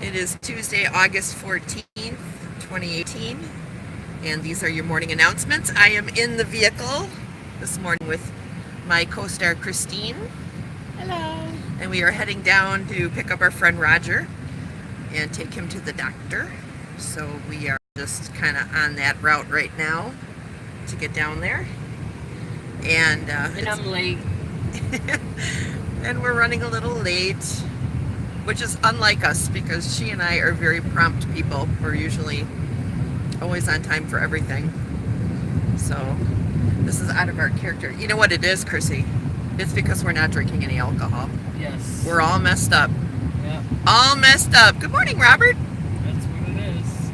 It is Tuesday, August 14th, 2018, and these are your morning announcements. I am in the vehicle this morning with my co-star Christine, Hello. and we are heading down to pick up our friend Roger and take him to the doctor. So we are just kind of on that route right now to get down there. And I'm late. and we're running a little late, which is unlike us because she and I are very prompt people. We're usually always on time for everything. So this is out of our character. You know what it is, Chrissy? It's because we're not drinking any alcohol. Yes. We're all messed up. Yep. All messed up. Good morning, Robert. That's what it is.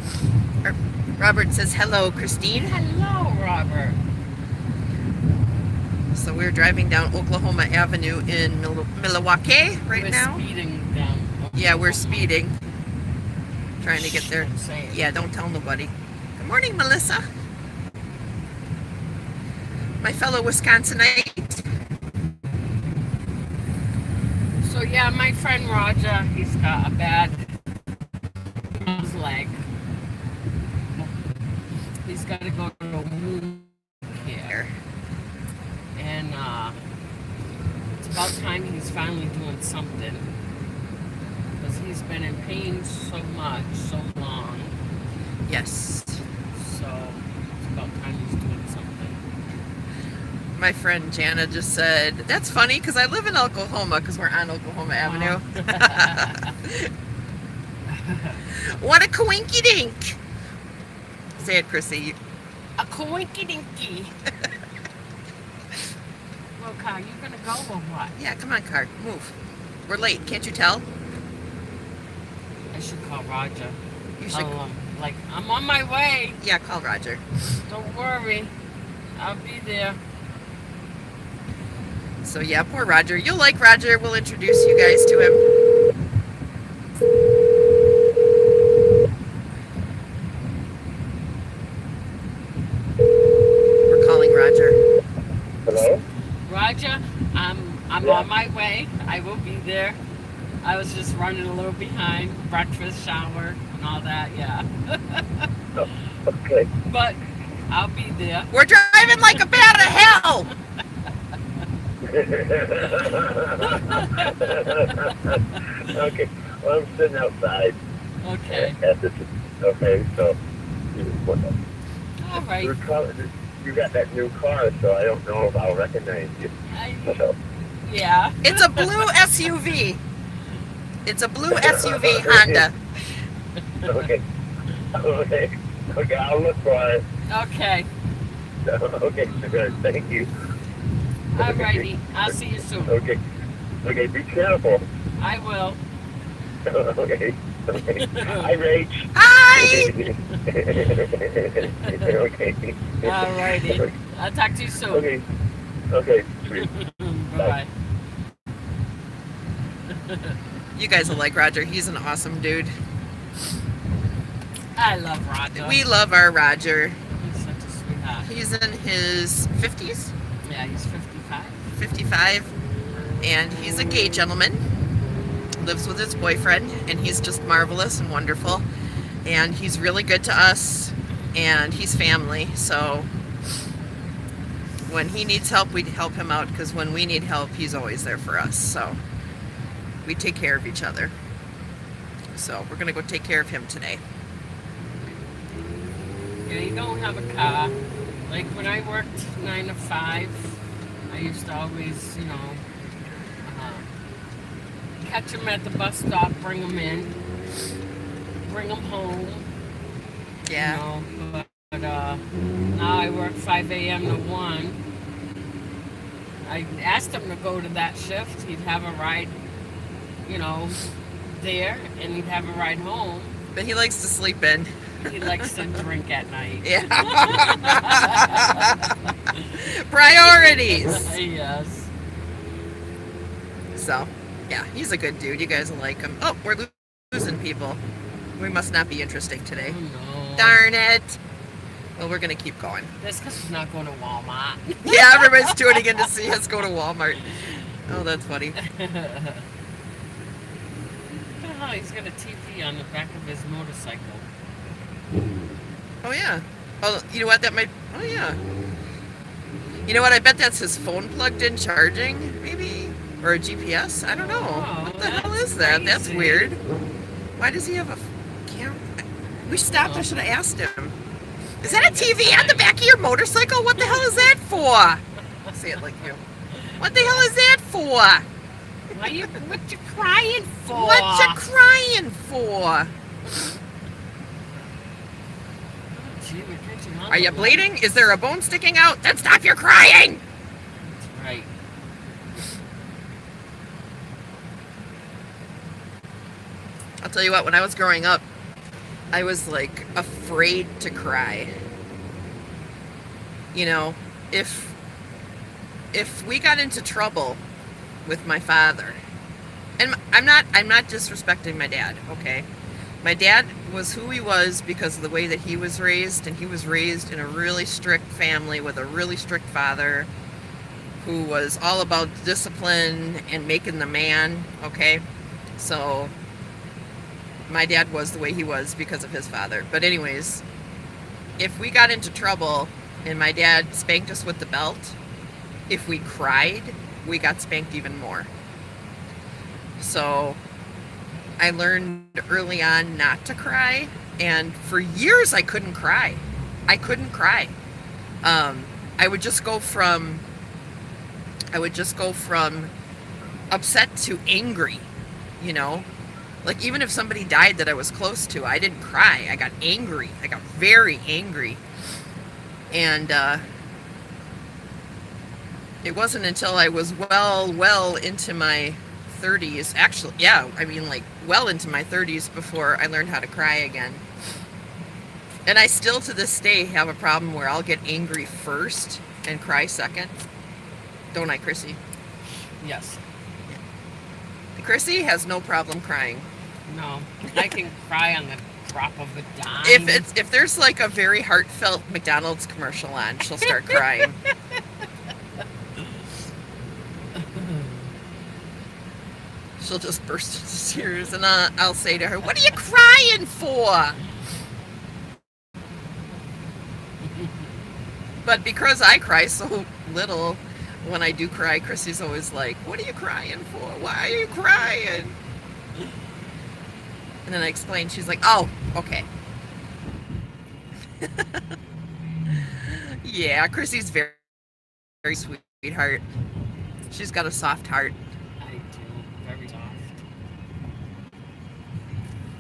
Robert says hello, Christine. Hello, Robert. So we're driving down Oklahoma Avenue in Milwaukee right now. We're speeding down. Yeah, we're speeding. Trying to get there. Don't say it. Yeah, don't tell nobody. Good morning, Melissa. My fellow Wisconsinite. So yeah, my friend Roger, he's got a bad leg. He's got to go to a wound care. And it's about time he's finally doing something. Because he's been in pain so much, so long. Yes. So it's about time he's doing something. My friend Jana just said, that's funny because I live in Oklahoma because we're on Oklahoma Avenue. What a coinky dink. Say it, Chrissy. A coinky dinky. Well, Kyle, you gonna go or what? Yeah, come on, car. Move. We're late. Can't you tell? I should call Roger. You should. Like, I'm on my way. Yeah, call Roger. Don't worry. I'll be there. So yeah, poor Roger. You'll like Roger. We'll introduce you guys to him. We're calling Roger. Hello? Roger, I'm on my way. I will be there. I was just running a little behind. Breakfast, shower, and all that, yeah. Oh, okay. But I'll be there. We're driving like a bat out of hell. Okay. Well, I'm sitting outside. Okay. Okay, so All right. you got that new car, so I don't know if I'll recognize you. So, Yeah. It's a blue SUV. It's a blue SUV Honda. okay. Okay, I'll look for it. Okay. Okay, good. Thank you. All righty. I'll see you soon. Okay, be careful. I will. Okay. Hi, Rach. Hi. Okay. All righty. I'll talk to you soon. Okay, sweet. Bye-bye. You guys will like Roger. He's an awesome dude. I love Roger. We love our Roger. He's such a sweetheart. He's in his 50s, Yeah, he's 55. 55, and he's a gay gentleman. Lives with his boyfriend, and he's just marvelous and wonderful. And he's really good to us, and he's family. So when he needs help, we help him out, because when we need help, he's always there for us. So we take care of each other. So we're going to go take care of him today. Yeah, you don't have a car. Like when I worked 9 to 5, I used to always, catch him at the bus stop, bring him in, bring him home. Yeah. But now I work 5 a.m. to 1. I asked him to go to that shift. He'd have a ride, there, and he'd have a ride home. But he likes to sleep in. He likes to drink at night. Yeah. Priorities. Yes. So, yeah, he's a good dude. You guys will like him. Oh, we're losing people. We must not be interesting today. Oh, no. Darn it. Well, we're going to keep going. That's because he's not going to Walmart. Yeah, everybody's tuning in to see us go to Walmart. Oh, that's funny. Oh, he's got a TV on the back of his motorcycle. Oh yeah. Oh, you know what? That might. Oh yeah. You know what? I bet that's his phone plugged in, charging, maybe, or a GPS. I don't know. Oh, What the hell that's is that? That's crazy. weird. Why does he have a camera? We stopped. I Oh. should have asked him. Is that a TV on the back of your motorcycle? What the hell is that for? Say it like you. What the hell is that for? What you crying for? What you crying for? Gee, we're catching on Are to you life. bleeding? Is there a bone sticking out? Then stop your crying! That's right. I'll tell you what, when I was growing up, I was like afraid to cry. You know, if we got into trouble with my father, and I'm not disrespecting my dad, okay? My dad was who he was because of the way that he was raised, and he was raised in a really strict family with a really strict father who was all about discipline and making the man, okay? So my dad was the way he was because of his father. But anyways, if we got into trouble and my dad spanked us with the belt, if we cried, we got spanked even more. So I learned early on not to cry, and for years I couldn't cry. I couldn't cry. I would just go from upset to angry, you know? Like, even if somebody died that I was close to, I didn't cry. I got angry. I got very angry. And it wasn't until I was well into my 30s, actually, yeah, I mean, like, well into my 30s before I learned how to cry again. And I still, to this day, have a problem where I'll get angry first and cry second. Don't I, Chrissy? Yes. Chrissy has no problem crying. No. I can cry on the drop of a dime. If there's like a very heartfelt McDonald's commercial on, she'll start crying. She'll just burst into tears, and I'll say to her, "What are you crying for?" But because I cry so little, when I do cry, Chrissy's always like, "What are you crying for? Why are you crying?" And then I explain. She's like, "Oh, okay." Yeah, Chrissy's very, very sweetheart. She's got a soft heart. I do. Very soft.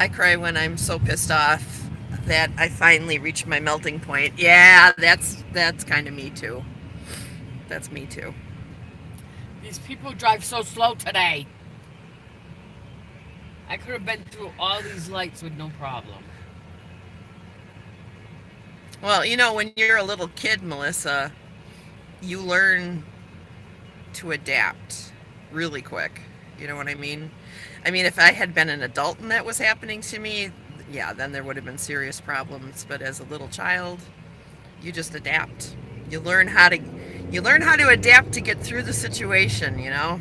I cry when I'm so pissed off that I finally reach my melting point. Yeah, that's kind of me too. That's me too. These people drive so slow today. I could have been through all these lights with no problem. Well, you know, when you're a little kid, Melissa, you learn to adapt really quick. You know what I mean? I mean, if I had been an adult and that was happening to me, yeah, then there would have been serious problems. But as a little child, you just adapt. You learn how to adapt to get through the situation, you know?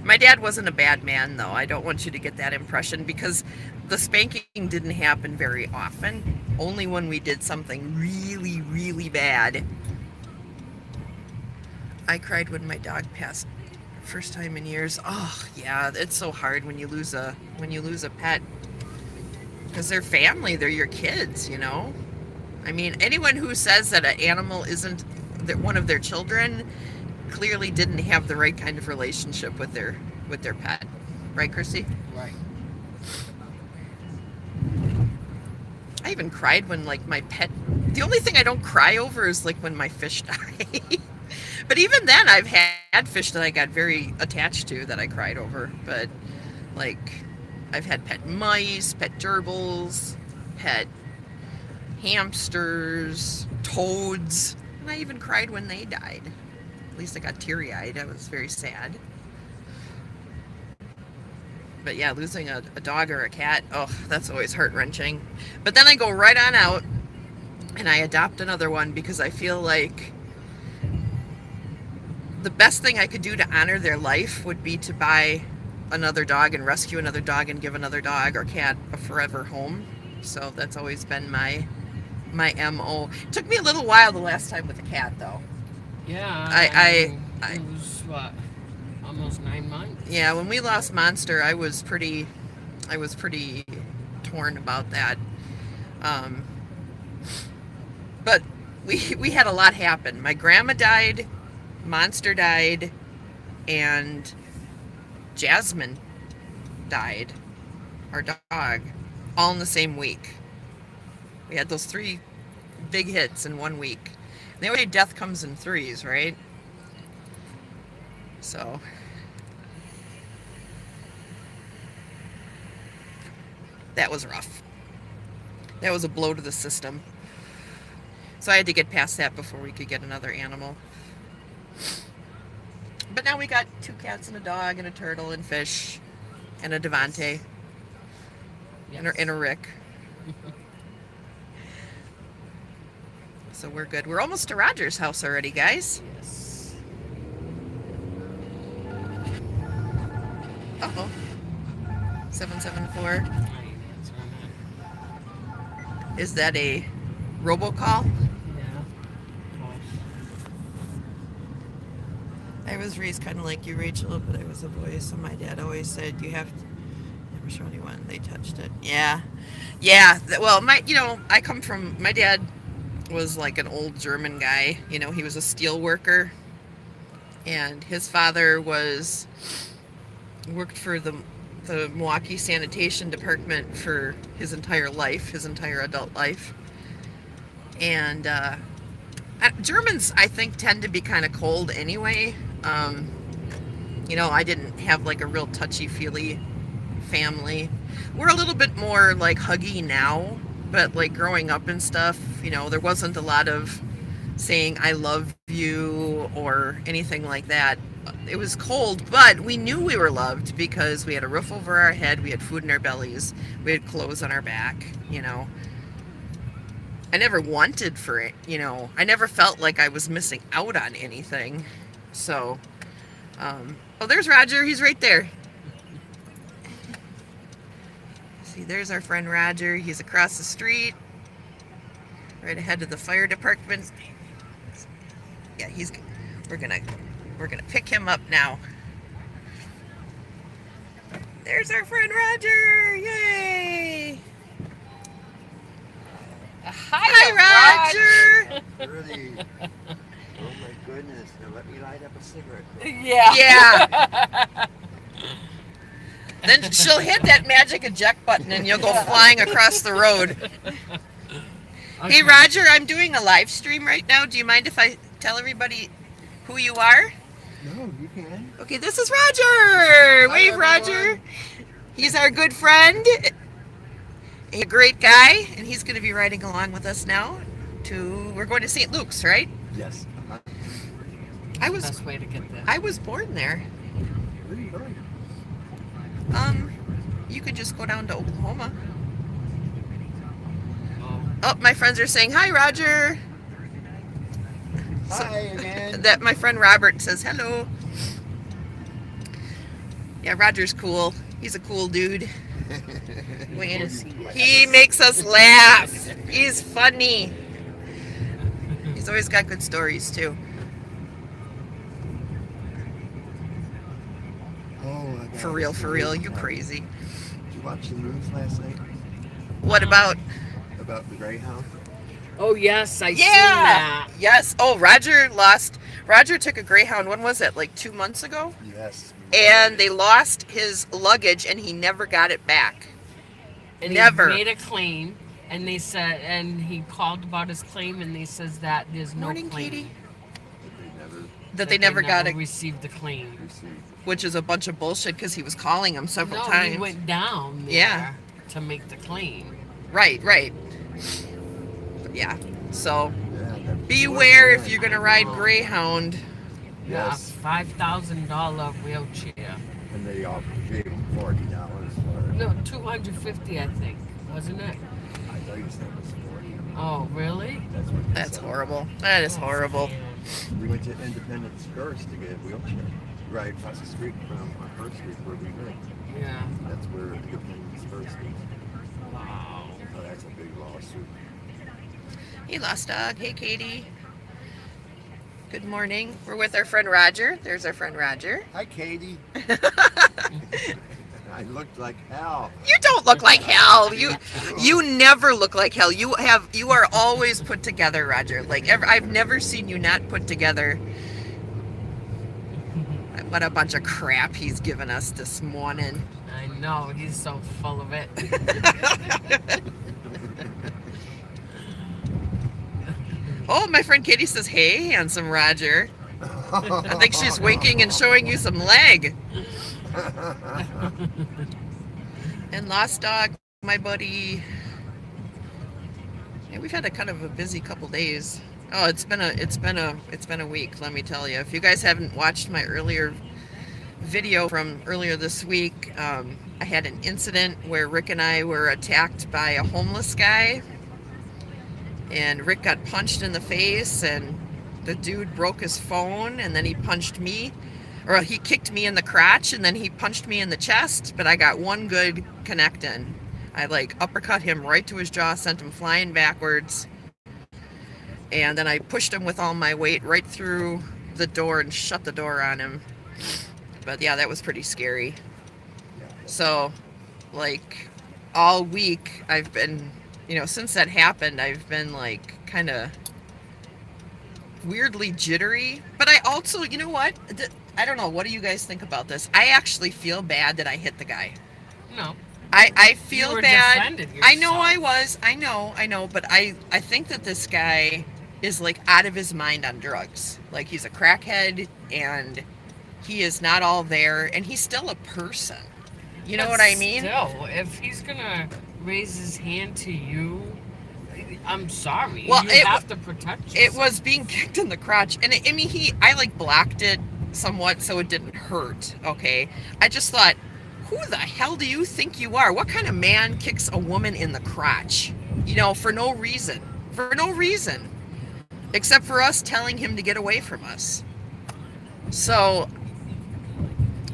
My dad wasn't a bad man, though. I don't want you to get that impression, because the spanking didn't happen very often. Only when we did something really, really bad. I cried when my dog passed, first time in years. Oh, yeah, it's so hard when you lose a pet, because they're family, they're your kids, you know? I mean, anyone who says that an animal isn't one of their children clearly didn't have the right kind of relationship with their pet. Right, Chrissy? Right. I even cried when, like, my pet... The only thing I don't cry over is, like, when my fish die. But even then, I've had fish that I got very attached to that I cried over. But, like, I've had pet mice, pet gerbils, pet hamsters, toads, and I even cried when they died. At least I got teary-eyed. I was very sad. But yeah, losing a dog or a cat, oh, that's always heart-wrenching. But then I go right on out and I adopt another one, because I feel like the best thing I could do to honor their life would be to buy another dog and rescue another dog and give another dog or cat a forever home. So that's always been my MO. It took me a little while the last time with a cat, though. Yeah. I it was what, almost 9 months. Yeah, when we lost Monster, I was pretty torn about that. But we had a lot happen. My grandma died, Monster died, and Jasmine died, our dog, all in the same week. We had those 3 big hits in 1 week. They always say death comes in threes, right? So that was rough. That was a blow to the system. So I had to get past that before we could get another animal. But now we got 2 cats and a dog and a turtle and fish and a Devante and a Rick. So we're good. We're almost to Roger's house already, guys. Yes. Uh-oh. 774. I ain't answering that. Is that a robocall? Yeah. I was raised kind of like you, Rachel, but I was a boy, so my dad always said you have to never show anyone they touched it. Yeah. Well, I come from, my dad was like an old German guy. He was a steel worker, and his father worked for the Milwaukee Sanitation Department for his entire adult life. And Germans, I think, tend to be kind of cold anyway. I didn't have like a real touchy-feely family. We're a little bit more like huggy now, but like growing up and stuff, there wasn't a lot of saying I love you or anything like that. It was cold, but we knew we were loved because we had a roof over our head, we had food in our bellies, we had clothes on our back. I never wanted for it, I never felt like I was missing out on anything. So, oh, there's Roger. He's right there. See, there's our friend Roger. He's across the street, right ahead of the fire department. Yeah, we're gonna pick him up now. There's our friend Roger. Yay! Hi, Roger. Really? Oh my goodness! Now let me light up a cigarette. Yeah. Then she'll hit that magic eject button and you'll go flying across the road. Okay. Hey, Roger, I'm doing a live stream right now. Do you mind if I tell everybody who you are? No, you can. Okay, this is Roger. Wave, Roger. He's our good friend. A great guy, and he's going to be riding along with us now. We're going to St. Luke's, right? Yes. Best way to get there. I was born there. Where are you going? You could just go down to Oklahoma. Oh. Oh, my friends are saying hi, Roger. Hi again. That my friend Robert says hello. Yeah, Roger's cool. He's a cool dude. He makes us laugh. He's funny. He's always got good stories too. Oh, I got For real, you crazy. Did you watch the news last night What about? about the Greyhound? Oh yes, I seen Yeah. that. Yes. Oh, Roger took a Greyhound. When was it? Like 2 months ago? Yes. And they lost his luggage, and he never got it back. And Never. he made a claim, and they said, and he called about his claim, and they says that there's no Morning, claim. Katie. But they never That they never got it, received the claim. received. which is a bunch of bullshit because he was calling him several No, times. he went down there Yeah. to make the claim. Right. Yeah. So Yeah, that- beware if you're gonna ride Greyhound. Yes. Yeah, $5,000 wheelchair. And they gave him $40 for it. No, $250, I think, wasn't it? I thought you said it was 40. Oh, really? That's what they That's said. horrible. That is horrible. Man. We went to Independence first to get a wheelchair. right across the street from our first street where we live. Yeah. That's where Dependence first is. Wow. Oh, that's a big lawsuit. Hey, Lost Dog. Hey, Katie. Good morning. We're with our friend Roger. There's our friend Roger. Hi, Katie. I looked like hell. You don't look like hell. You never look like hell. You are always put together, Roger. Like I've never seen you not put together. What a bunch of crap he's given us this morning. I know, he's so full of it. Oh, my friend Katie says, "Hey, handsome Roger." I think she's winking and showing you some leg. And Lost Dog, my buddy. Yeah, we've had a kind of a busy couple days. Oh, it's been a week, let me tell you. If you guys haven't watched my earlier video from earlier this week, I had an incident where Rick and I were attacked by a homeless guy, and Rick got punched in the face, and the dude broke his phone, and then he punched me, or he kicked me in the crotch, and then he punched me in the chest, but I got one good connect in. I like uppercut him right to his jaw, sent him flying backwards, and then I pushed him with all my weight right through the door and shut the door on him. But yeah, that was pretty scary. So, like, all week I've been, since that happened, I've been like kind of weirdly jittery. But I also, you know what? I don't know. What do you guys think about this? I actually feel bad that I hit the guy. No. I feel You were bad. defending I know yourself. I was. I know. But I think that this guy is like out of his mind on drugs. Like he's a crackhead and he is not all there, and he's still a person. You know But what I mean? Still, if he's gonna raise his hand to you, I'm sorry. Well, you have to protect yourself. It was being kicked in the crotch, and I like blocked it somewhat so it didn't hurt. Okay, I just thought, who the hell do you think you are? What kind of man kicks a woman in the crotch? For no reason. For no reason. Except for us telling him to get away from us. So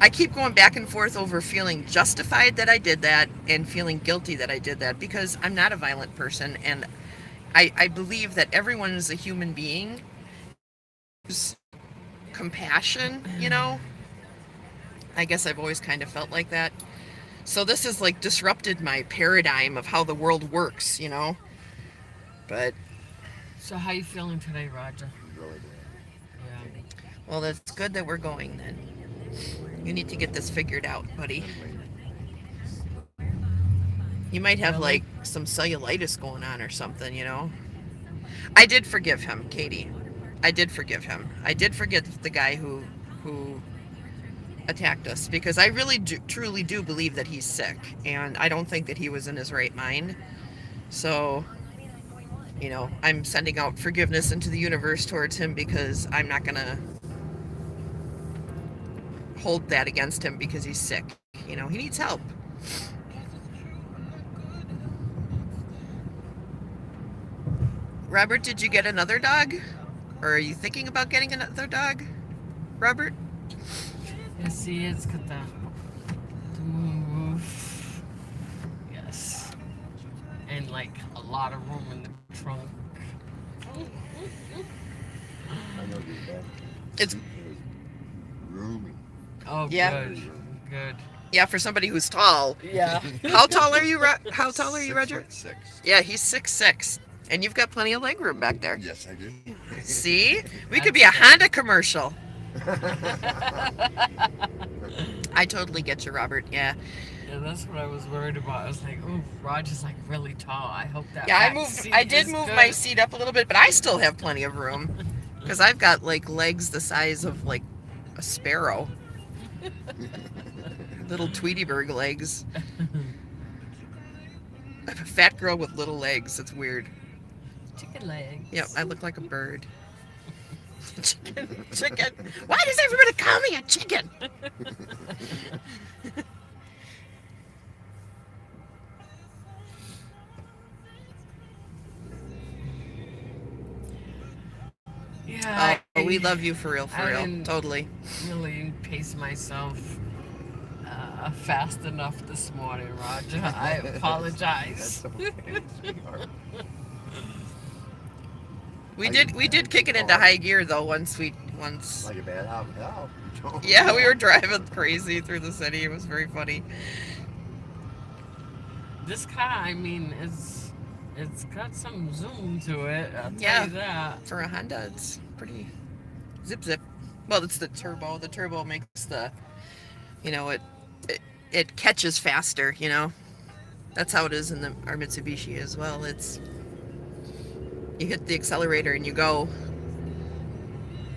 I keep going back and forth over feeling justified that I did that and feeling guilty that I did that, because I'm not a violent person, and I believe that everyone is a human being. Compassion, I guess I've always kind of felt like that. So this has like disrupted my paradigm of how the world works, But, So how you feeling today, Roger? Really bad. Yeah. well, that's good that we're going then. You need to get this figured out, buddy. You might have Really? like some cellulitis going on or something, I did forgive him, Katie. I did forgive him. I did forgive the guy who attacked us, because I really truly do believe that he's sick, and I don't think that he was in his right mind. So, I'm sending out forgiveness into the universe towards him, because I'm not gonna hold that against him because he's sick. He needs help. Robert, did you get another dog? Or are you thinking about getting another dog, Robert? Yes, he is. Got the moon roof. Yes. And like a lot of room in the trunk. I know these bad. It's It was roomy. Oh, Yeah. good. Good. Yeah, for somebody who's tall. Yeah. How tall are you, How tall are you, Roger? 6'6". Yeah, he's 6'6", and you've got plenty of leg room back there. Yes, I do. See, we could be a Honda commercial. I totally get you, Robert. Yeah, Yeah, that's what I was worried about. I was like, "Ooh, Roger's like really tall. I hope that." yeah. back seat I did is move good." my seat up a little bit, but I still have plenty of room because I've got like legs the size of like a sparrow. Little Tweetyberg legs. I'm a fat girl with little legs. It's weird. Chicken legs. Yep, I look like a bird. Chicken. Why does everybody call me a chicken? Yeah. Oh, we love you for real, I didn't totally. really pace myself fast enough this morning, Roger. I apologize. That's okay, sweetheart. We did kick it into high gear though once. Like a bad habit. Oh, Yeah, we were driving crazy through the city. It was very funny. This car, I mean, it's got some zoom to it. I'll tell Yeah. you that. For a Honda, it's pretty zip. Well, it's the turbo. The turbo makes the, it catches faster. That's how it is in our Mitsubishi as well. You hit the accelerator and you go.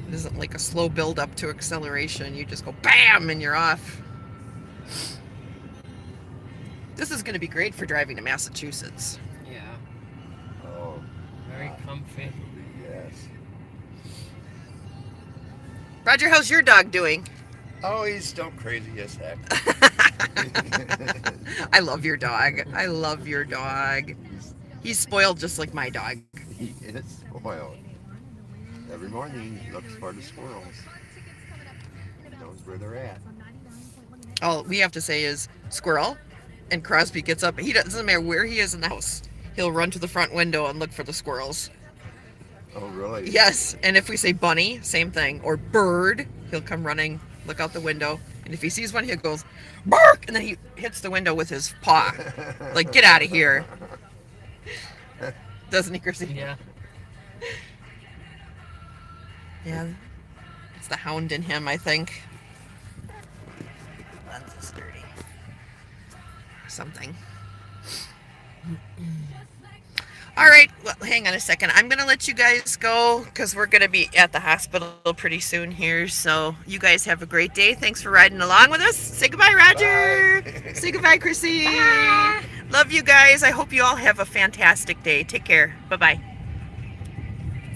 It isn't like a slow build up to acceleration. You just go bam and you're off. This is going to be great for driving to Massachusetts. Yeah, Oh, very comfy. yes. Roger, how's your dog doing? Oh, he's still crazy as heck. I love your dog. I love your dog. He's spoiled just like my dog. He is spoiled. Every morning he looks for the squirrels. He knows where they're at. All we have to say is squirrel, and Crosby gets up. He doesn't matter where he is in the house. He'll run to the front window and look for the squirrels. Oh, really? Yes, and if we say bunny, same thing. Or bird, he'll come running, look out the window, and if he sees one, he goes bark, and then he hits the window with his paw, like get out of here. Doesn't he, Chrissy? Yeah. Yeah, it's the hound in him, I think. Lens is dirty. Something. All right, well, hang on a second. I'm going to let you guys go because we're going to be at the hospital pretty soon here. So you guys have a great day. Thanks for riding along with us. Say goodbye, Roger. Bye. Say goodbye, Chrissy. Love you guys. I hope you all have a fantastic day. Take care. Bye-bye.